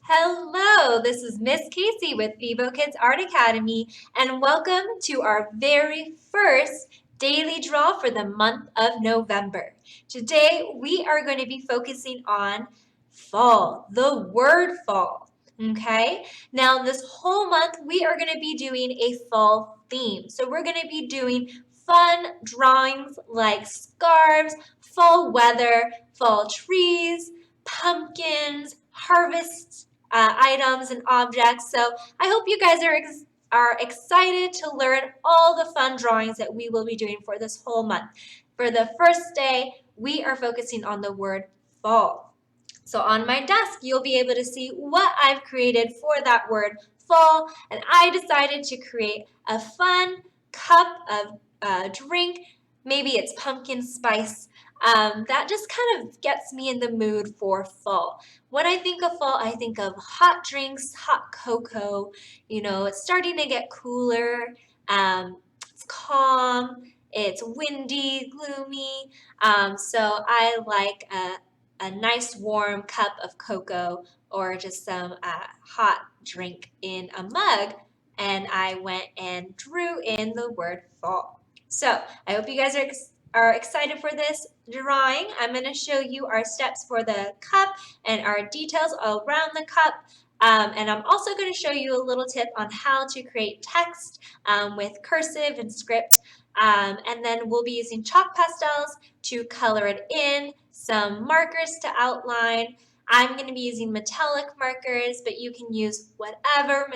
Hello, this is Miss Casey with Fibo Kids Art Academy, and welcome to our very first daily draw for the month of November. Today, we are going to be focusing on fall, the word fall. Okay, now this whole month, we are going to be doing a fall theme. So we're going to be doing fun drawings like scarves, fall weather, fall trees, pumpkins, harvests, items and objects. So I hope you guys are excited to learn all the fun drawings that we will be doing for this whole month. For the first day, we are focusing on the word fall. So on my desk, you'll be able to see what I've created for that word fall, and I decided to create a fun cup of drink. Maybe it's pumpkin spice. That just kind of gets me in the mood for fall. When I think of fall, I think of hot drinks, hot cocoa. You know, it's starting to get cooler. It's calm. It's windy, gloomy. So I like a nice warm cup of cocoa or just some hot drink in a mug. And I went and drew in the word fall. So I hope you guys are excited for this drawing. I'm going to show you our steps for the cup and our details around the cup. And I'm also going to show you a little tip on how to create text with cursive and script. And then we'll be using chalk pastels to color it in, some markers to outline. I'm going to be using metallic markers, but you can use whatever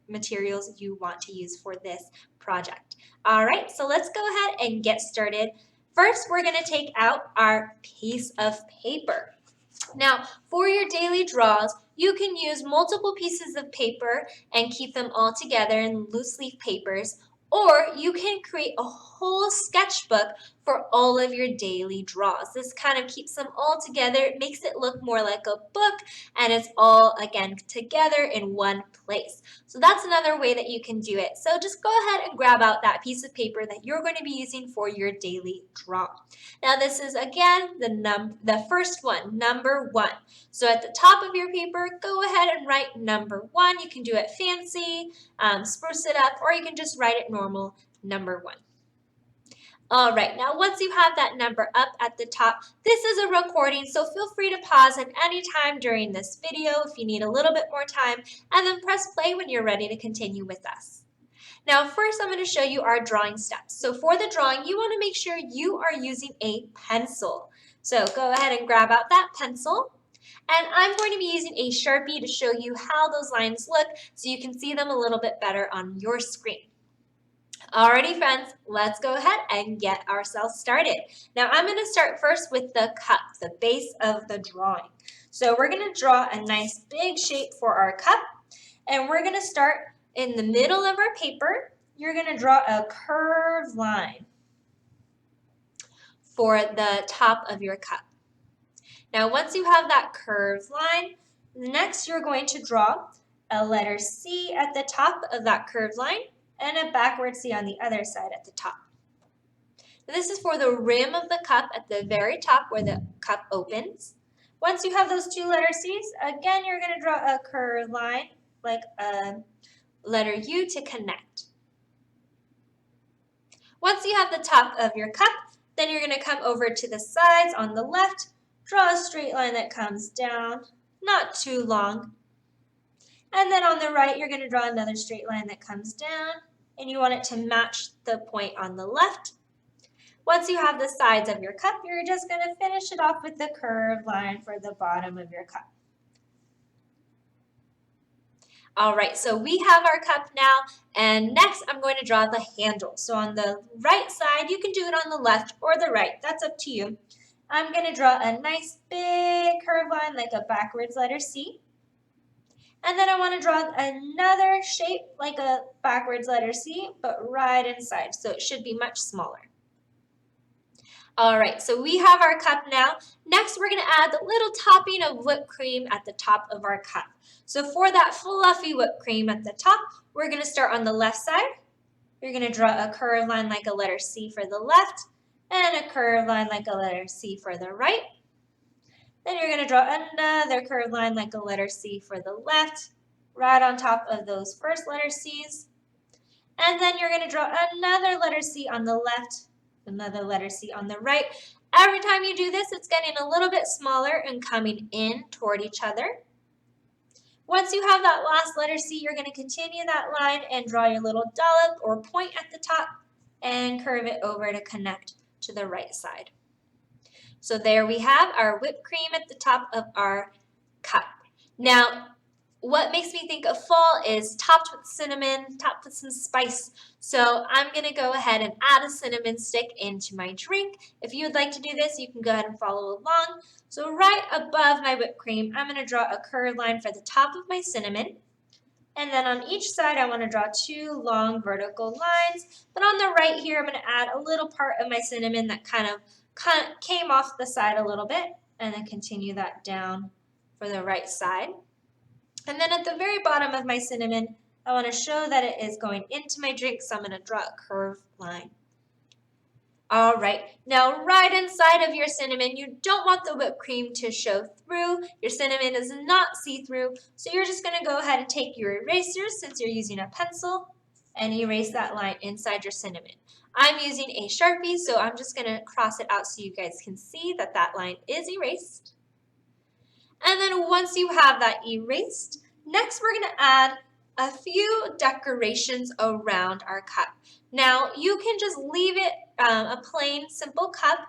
materials you want to use for this project. All right, so let's go ahead and get started. First, we're going to take out our piece of paper. Now, for your daily draws, you can use multiple pieces of paper and keep them all together in loose leaf papers, or you can create a whole sketchbook for all of your daily draws. This kind of keeps them all together. It makes it look more like a book, and it's all, again, together in one place. So that's another way that you can do it. So just go ahead and grab out that piece of paper that you're going to be using for your daily draw. Now this is, again, the first one, number 1. So at the top of your paper, go ahead and write number 1. You can do it fancy, spruce it up, or you can just write it normal, number 1. All right, now once you have that number up at the top, this is a recording, so feel free to pause at any time during this video if you need a little bit more time, and then press play when you're ready to continue with us. Now first I'm going to show you our drawing steps. So for the drawing, you want to make sure you are using a pencil. So go ahead and grab out that pencil. And I'm going to be using a Sharpie to show you how those lines look so you can see them a little bit better on your screen. Alrighty friends, let's go ahead and get ourselves started. Now I'm going to start first with the cup, the base of the drawing. So we're going to draw a nice big shape for our cup, and we're going to start in the middle of our paper. You're going to draw a curved line for the top of your cup. Now once you have that curved line, next you're going to draw a letter C at the top of that curved line and a backward C on the other side at the top. This is for the rim of the cup at the very top where the cup opens. Once you have those two letter C's, again you're going to draw a curved line like a letter U to connect. Once you have the top of your cup, then you're going to come over to the sides on the left, draw a straight line that comes down, not too long. And then on the right, you're going to draw another straight line that comes down, and you want it to match the point on the left. Once you have the sides of your cup, you're just going to finish it off with the curved line for the bottom of your cup. All right, so we have our cup now, and next I'm going to draw the handle. So on the right side, you can do it on the left or the right. That's up to you. I'm going to draw a nice big curved line like a backwards letter C. And then I want to draw another shape like a backwards letter C, but right inside, so it should be much smaller. All right, so we have our cup now. Next, we're going to add the little topping of whipped cream at the top of our cup. So for that fluffy whipped cream at the top, we're going to start on the left side. You're going to draw a curved line like a letter C for the left, and a curved line like a letter C for the right. Then you're going to draw another curved line like a letter C for the left, right on top of those first letter C's. And then you're going to draw another letter C on the left, another letter C on the right. Every time you do this, it's getting a little bit smaller and coming in toward each other. Once you have that last letter C, you're going to continue that line and draw your little dollop or point at the top and curve it over to connect to the right side. So there we have our whipped cream at the top of our cup. Now, what makes me think of fall is topped with cinnamon, topped with some spice. So I'm going to go ahead and add a cinnamon stick into my drink. If you would like to do this, you can go ahead and follow along. So right above my whipped cream, I'm going to draw a curved line for the top of my cinnamon. And then on each side, I want to draw two long vertical lines. But on the right here, I'm going to add a little part of my cinnamon that kind of came off the side a little bit. And then continue that down for the right side. And then at the very bottom of my cinnamon, I want to show that it is going into my drink, so I'm going to draw a curved line. All right, now right inside of your cinnamon, you don't want the whipped cream to show through. Your cinnamon is not see-through, so you're just going to go ahead and take your erasers, since you're using a pencil, and erase that line inside your cinnamon. I'm using a Sharpie, so I'm just going to cross it out so you guys can see that that line is erased. And then once you have that erased, next we're going to add a few decorations around our cup. Now you can just leave it a plain simple cup,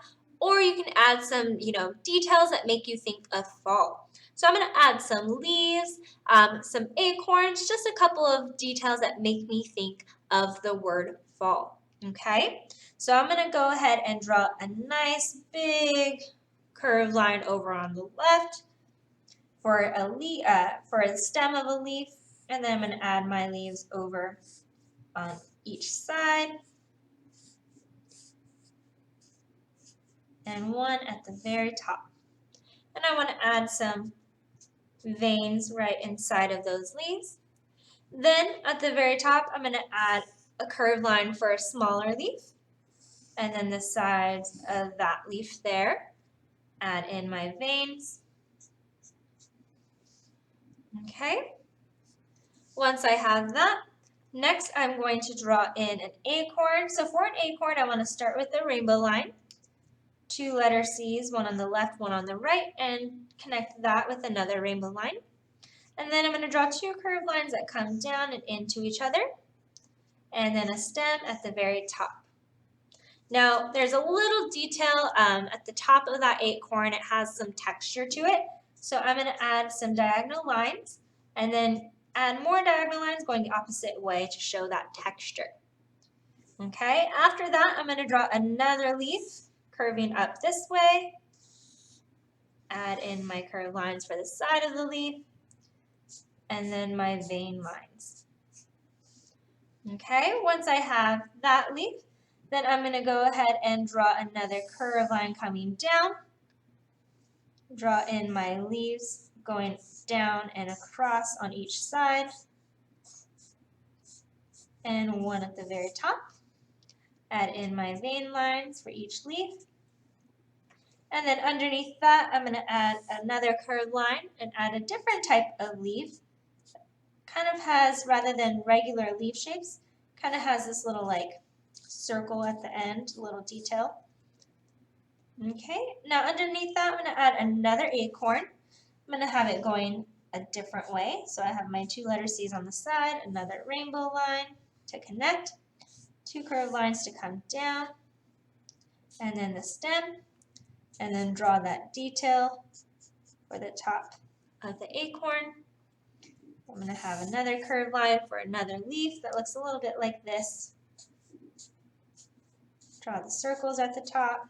or you can add some details that make you think of fall. So I'm going to add some leaves, some acorns, just a couple of details that make me think of the word fall. Okay, so I'm going to go ahead and draw a nice big curved line over on the left for a leaf, for the stem of a leaf, and then I'm going to add my leaves over on each side, and one at the very top. And I want to add some veins right inside of those leaves. Then at the very top, I'm going to add a curved line for a smaller leaf, and then the sides of that leaf there. Add in my veins. Okay. Once I have that, next I'm going to draw in an acorn. So for an acorn, I want to start with the rainbow line. Two letter C's, one on the left, one on the right, and connect that with another rainbow line. And then I'm going to draw two curved lines that come down and into each other, and then a stem at the very top. Now there's a little detail at the top of that acorn. It has some texture to it. So I'm going to add some diagonal lines, and then add more diagonal lines going the opposite way to show that texture. Okay, after that, I'm going to draw another leaf curving up this way. Add in my curved lines for the side of the leaf, and then my vein lines. Okay, once I have that leaf, then I'm going to go ahead and draw another curved line coming down. Draw in my leaves going down and across on each side, and one at the very top. Add in my vein lines for each leaf. And then underneath that, I'm going to add another curved line and add a different type of leaf. Kind of has, rather than regular leaf shapes, kind of has this little like circle at the end, little detail. Okay, now underneath that, I'm going to add another acorn. I'm going to have it going a different way. So I have my two letter C's on the side, another rainbow line to connect, two curved lines to come down, and then the stem, and then draw that detail for the top of the acorn. I'm going to have another curved line for another leaf that looks a little bit like this. Draw the circles at the top.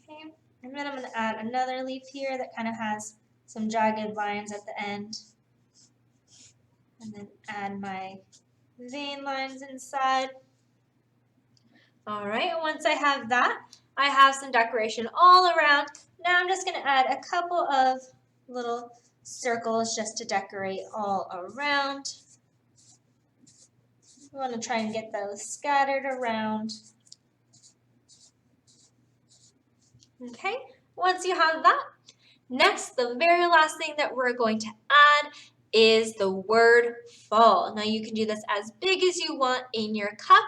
Okay, and then I'm going to add another leaf here that kind of has some jagged lines at the end. And then add my vein lines inside. All right, once I have that, I have some decoration all around. Now I'm just going to add a couple of little circles just to decorate all around. We want to try and get those scattered around. Okay, Once you have that, next, the very last thing that we're going to add is the word fall. Now you can do this as big as you want in your cup,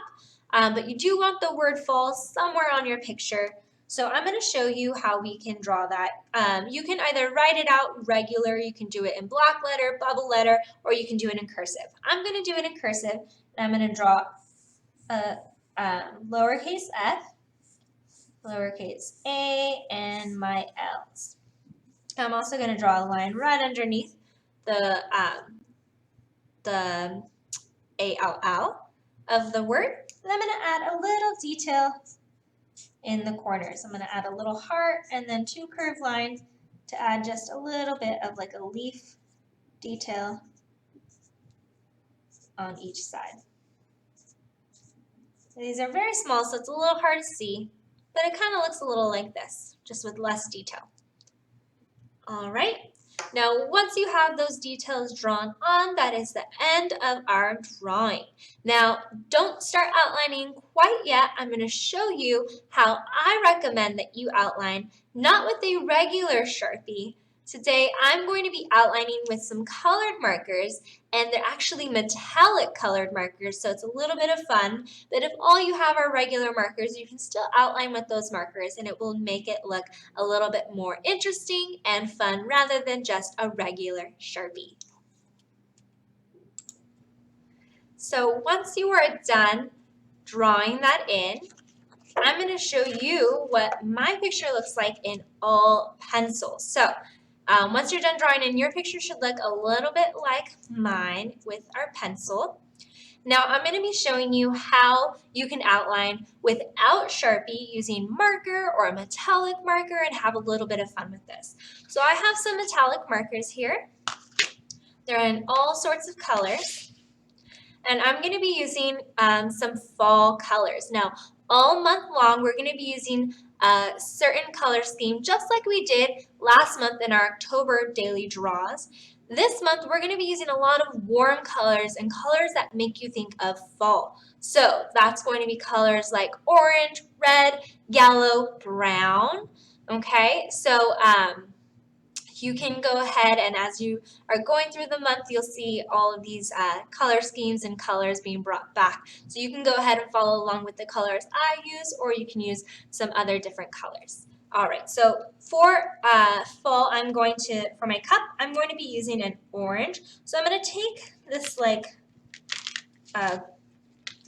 but you do want the word fall somewhere on your picture. So I'm going to show you how we can draw that. You can either write it out regular, you can do it in block letter, bubble letter, or you can do it in cursive. I'm going to do it in cursive, and I'm going to draw a lowercase f, lowercase a, and my L's. I'm also going to draw a line right underneath the A-L-L of the word. And I'm going to add a little detail in the corners. I'm going to add a little heart and then 2 curved lines to add just a little bit of like a leaf detail on each side. These are very small, so it's a little hard to see, but it kind of looks a little like this, just with less detail. All right. Now, once you have those details drawn on, that is the end of our drawing. Now, don't start outlining quite yet. I'm going to show you how I recommend that you outline, not with a regular Sharpie. Today, I'm going to be outlining with some colored markers, and they're actually metallic colored markers, so it's a little bit of fun. But if all you have are regular markers, you can still outline with those markers, and it will make it look a little bit more interesting and fun rather than just a regular Sharpie. So once you are done drawing that in, I'm going to show you what my picture looks like in all pencils. So once you're done drawing in, your picture should look a little bit like mine with our pencil. Now I'm going to be showing you how you can outline without Sharpie using marker or a metallic marker and have a little bit of fun with this. So I have some metallic markers here. They're in all sorts of colors. And I'm going to be using some fall colors. Now, all month long, we're going to be using a certain color scheme, just like we did last month in our October daily draws. This month, we're going to be using a lot of warm colors and colors that make you think of fall. So that's going to be colors like orange, red, yellow, brown. Okay, so you can go ahead and as you are going through the month, you'll see all of these color schemes and colors being brought back. So you can go ahead and follow along with the colors I use, or you can use some other different colors. All right, so for fall, for my cup, I'm going to be using an orange. So I'm going to take this like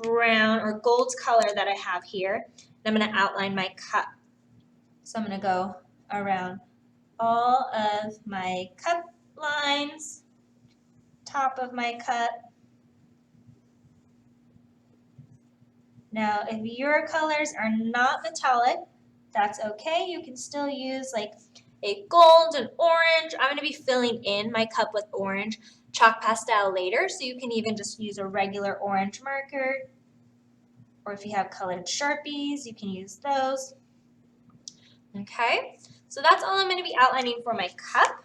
brown or gold color that I have here, and I'm going to outline my cup. So I'm going to go around all of my cup lines, top of my cup. Now, if your colors are not metallic, that's okay. You can still use like a gold and orange. I'm going to be filling in my cup with orange chalk pastel later, so you can even just use a regular orange marker. Or if you have colored Sharpies, you can use those. Okay, so that's all I'm going to be outlining for my cup.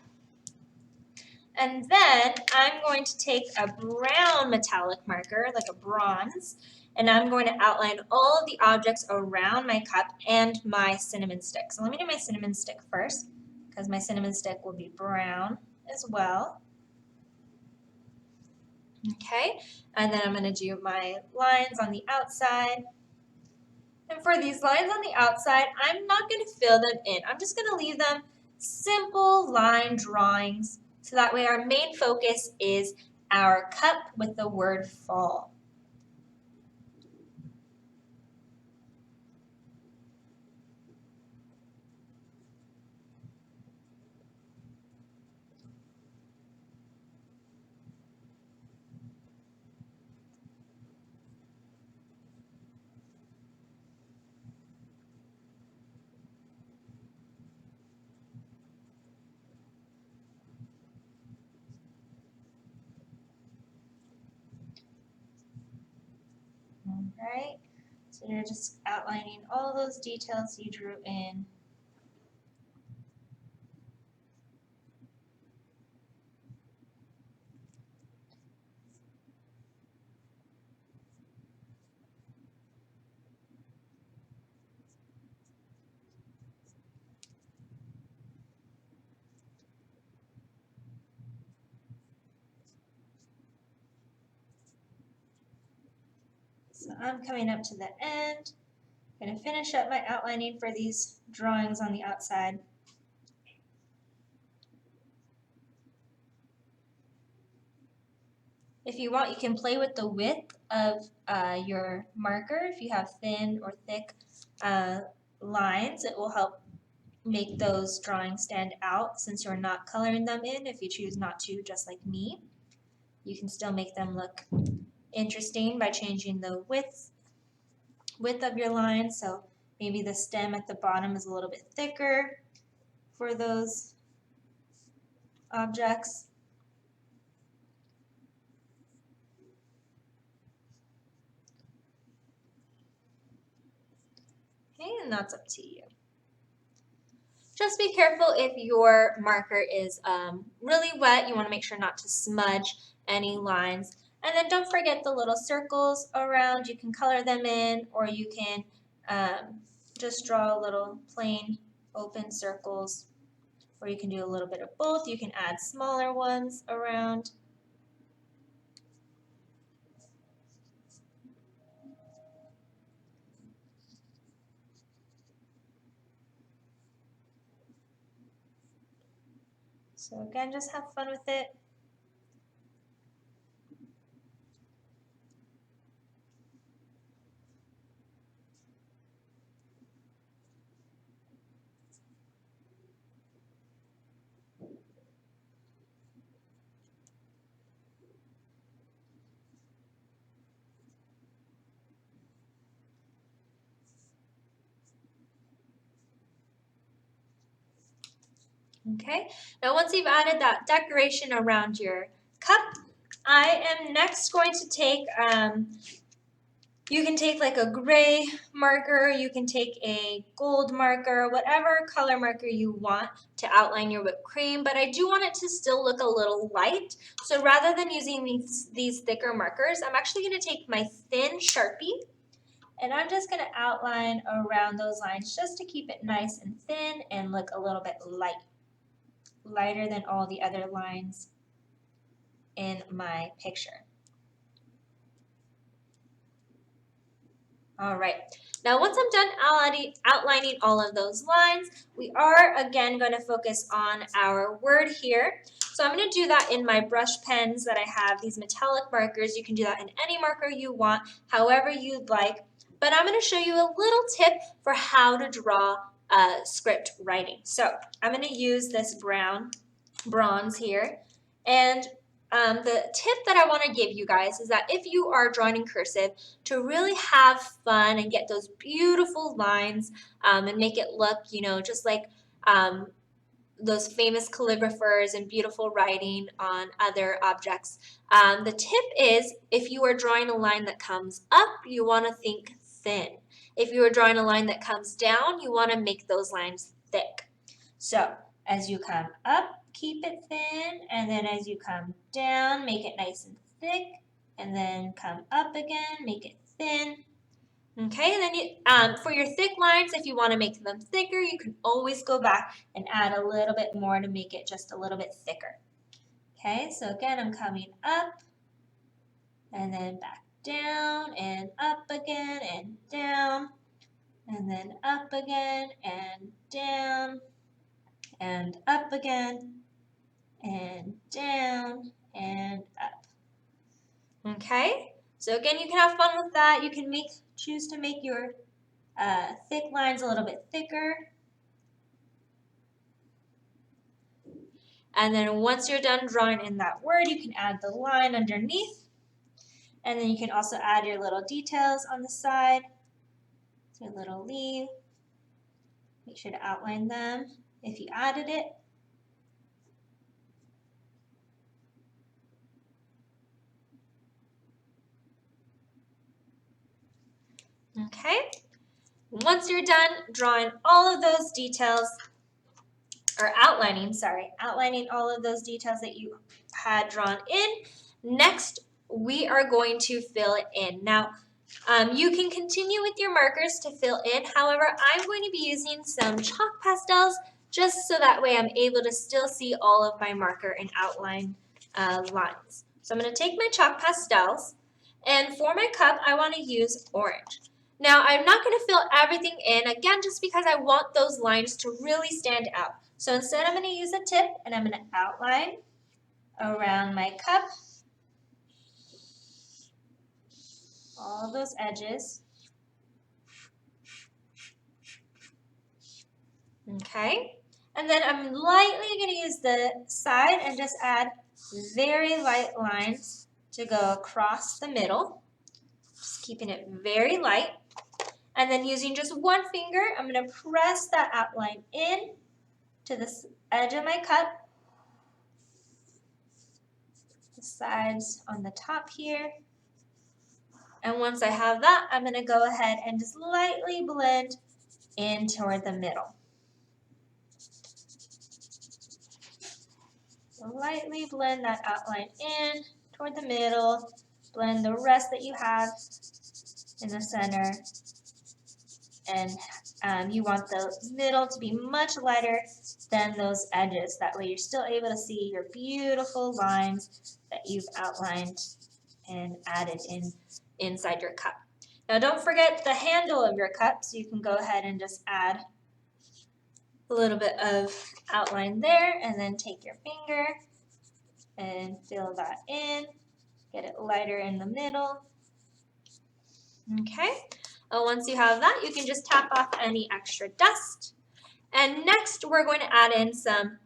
And then I'm going to take a brown metallic marker, like a bronze, and I'm going to outline all of the objects around my cup and my cinnamon stick. So let me do my cinnamon stick first, because my cinnamon stick will be brown as well. Okay, and then I'm going to do my lines on the outside. And for these lines on the outside, I'm not going to fill them in. I'm just going to leave them simple line drawings, so that way our main focus is our cup with the word fall. All right, so you're just outlining all those details you drew in. So I'm coming up to the end. I'm going to finish up my outlining for these drawings on the outside. If you want, you can play with the width of your marker. If you have thin or thick lines, it will help make those drawings stand out since you're not coloring them in. If you choose not to, just like me, you can still make them look interesting by changing the width of your line. So maybe the stem at the bottom is a little bit thicker for those objects. Okay, and that's up to you. Just be careful if your marker is really wet. You want to make sure not to smudge any lines. And then don't forget the little circles around. You can color them in, or you can just draw little plain open circles, or you can do a little bit of both. You can add smaller ones around. So again, just have fun with it. Okay, now once you've added that decoration around your cup, I am next going to take, you can take like a gray marker, you can take a gold marker, whatever color marker you want to outline your whipped cream, but I do want it to still look a little light. So rather than using these thicker markers, I'm actually going to take my thin Sharpie, and I'm just going to outline around those lines just to keep it nice and thin and look a little bit lighter than all the other lines in my picture. All right, now once I'm done outlining all of those lines, we are again going to focus on our word here. So I'm going to do that in my brush pens that I have, these metallic markers. You can do that in any marker you want, however you'd like. But I'm going to show you a little tip for how to draw script writing. So I'm going to use this bronze here, and the tip that I want to give you guys is that if you are drawing in cursive, to really have fun and get those beautiful lines and make it look, you know, just like those famous calligraphers and beautiful writing on other objects. The tip is, if you are drawing a line that comes up, you want to think thin. If you are drawing a line that comes down, you want to make those lines thick. So as you come up, keep it thin, and then as you come down, make it nice and thick, and then come up again, make it thin. Okay, and then you, for your thick lines, if you want to make them thicker, you can always go back and add a little bit more to make it just a little bit thicker. Okay, so again, I'm coming up, and then back down, and up again, and down, and then up again, and down, and up again, and down, and up. Okay, so again, you can have fun with that. You can choose to make your thick lines a little bit thicker. And then once you're done drawing in that word, you can add the line underneath. And then you can also add your little details on the side. So your little leaf. Make sure to outline them if you added it. Okay. Once you're done drawing all of those details, or outlining all of those details that you had drawn in, next we are going to fill it in. Now, you can continue with your markers to fill in. However, I'm going to be using some chalk pastels just so that way I'm able to still see all of my marker and outline lines. So I'm going to take my chalk pastels, And for my cup, I want to use orange. Now, I'm not going to fill everything in, again, just because I want those lines to really stand out. So instead, I'm going to use a tip, and I'm going to outline around my cup, all those edges. Okay, and then I'm lightly going to use the side and just add very light lines to go across the middle, just keeping it very light. And then using just one finger, I'm going to press that outline in to the edge of my cup, the sides on the top here. And once I have that, I'm going to go ahead and just lightly blend in toward the middle. So lightly blend that outline in toward the middle, blend the rest that you have in the center, and you want the middle to be much lighter than those edges. That way you're still able to see your beautiful lines that you've outlined and added inside your cup. Now don't forget the handle of your cup, so you can go ahead and just add a little bit of outline there, and then take your finger and fill that in, get it lighter in the middle. Okay, once you have that, you can just tap off any extra dust. And next, we're going to add in some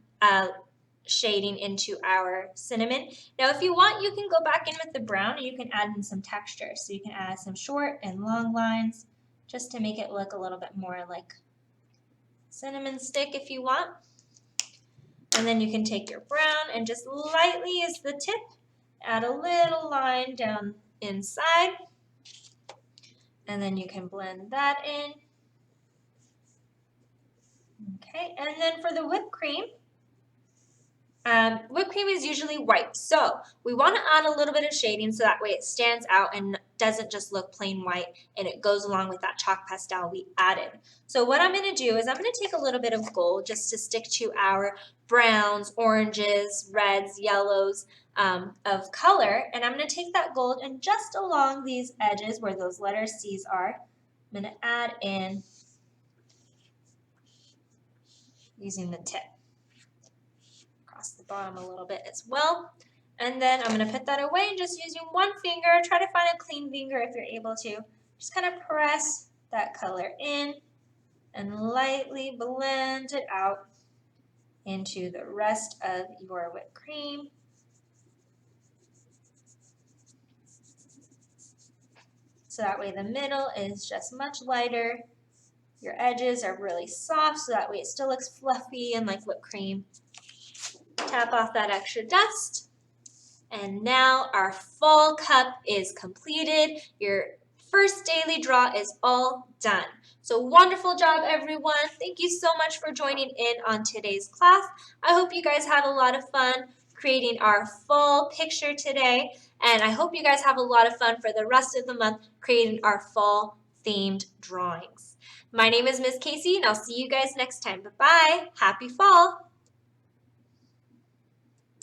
shading into our cinnamon. Now, if you want, you can go back in with the brown and you can add in some texture. So you can add some short and long lines just to make it look a little bit more like cinnamon stick if you want. And then you can take your brown and just lightly use the tip, add a little line down inside, and then you can blend that in. Okay, and then for the whipped cream is usually white, so we want to add a little bit of shading so that way it stands out and doesn't just look plain white, and it goes along with that chalk pastel we added. So what I'm going to do is I'm going to take a little bit of gold just to stick to our browns, oranges, reds, yellows of color, and I'm going to take that gold and just along these edges where those letter C's are, I'm going to add in using the tip. Across the bottom a little bit as well. And then I'm going to put that away and just using one finger, try to find a clean finger if you're able to. Just kind of press that color in and lightly blend it out into the rest of your whipped cream. So that way the middle is just much lighter. Your edges are really soft, so that way it still looks fluffy and like whipped cream. Tap off that extra dust. And now our fall cup is completed. Your first daily draw is all done. So wonderful job, everyone. Thank you so much for joining in on today's class. I hope you guys had a lot of fun creating our fall picture today. And I hope you guys have a lot of fun for the rest of the month creating our fall themed drawings. My name is Miss Casey, and I'll see you guys next time. Bye-bye. Happy fall.